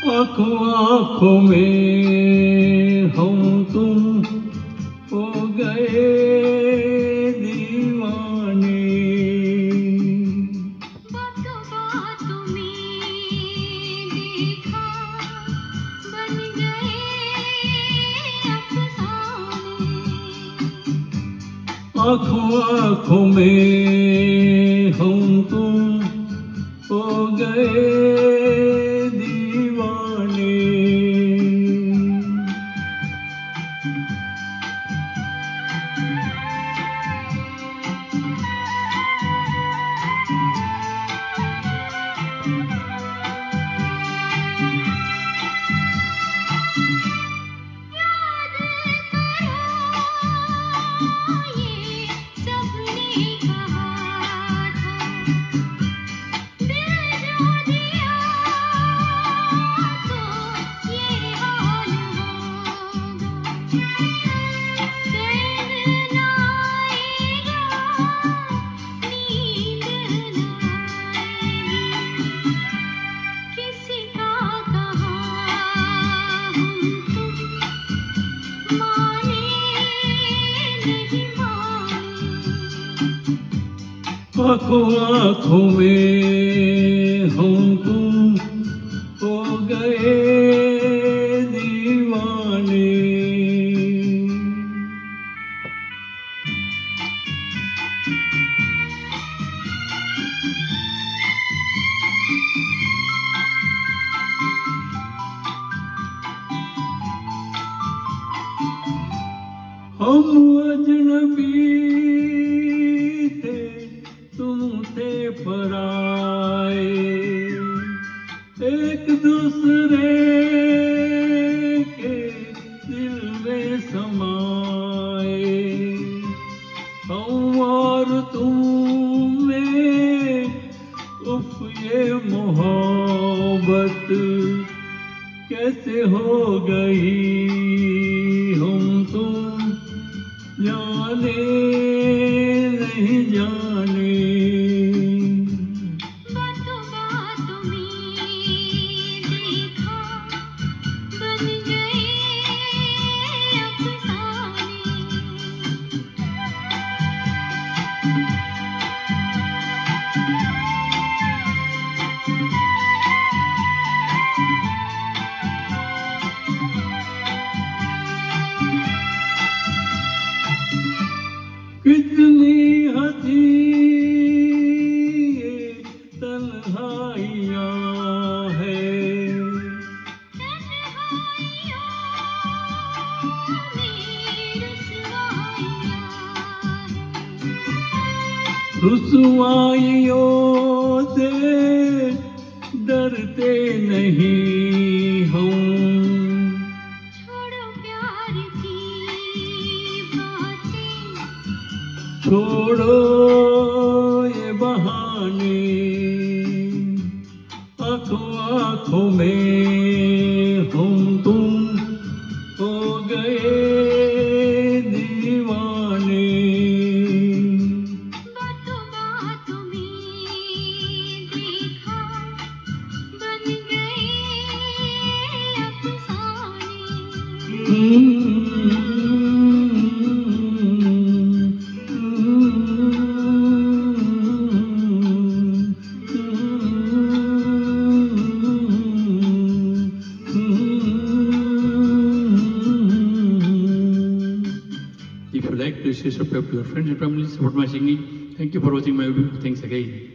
आँखों आँखों में हम तुम हो गए दीवाने। बातों बातों में देखा बन गए अफसाने। आँखों आँखों में हम तुम हो गए दीवाने। याद करो ये सबने कहा था, दिल जो दिया तो ये हाल होगा। चैन न आएगा, नींद न आएगी, किसी का कहा हम तुम माने नहीं माने। आँखों आँखों में हम तुम हो गए दीवाने। हम अजनबी थे तुम थे पराए, एक दूसरे के दिल में समाए। हम और तुम में उफ ये मोहब्बत कैसे हो गई हम तुम जाने नहीं जाने। बातों बातों में देखा बन गए अफसाने। कितनी हंसी ये तन्हाइयाँ है, तन्हाइयों में रुसवाइयाँ हैं। रुसवाइयों से डरते नहीं हम। छोड़ो प्यार की बातें, छोड़ो ये बहाने। आँखों आँखों में हम तुम हो गए दीवाने। बातों बातों में देखा बन गए अफसाने। If you like, please share your friends and family, support my singing. Thank you for watching my video. Thanks again.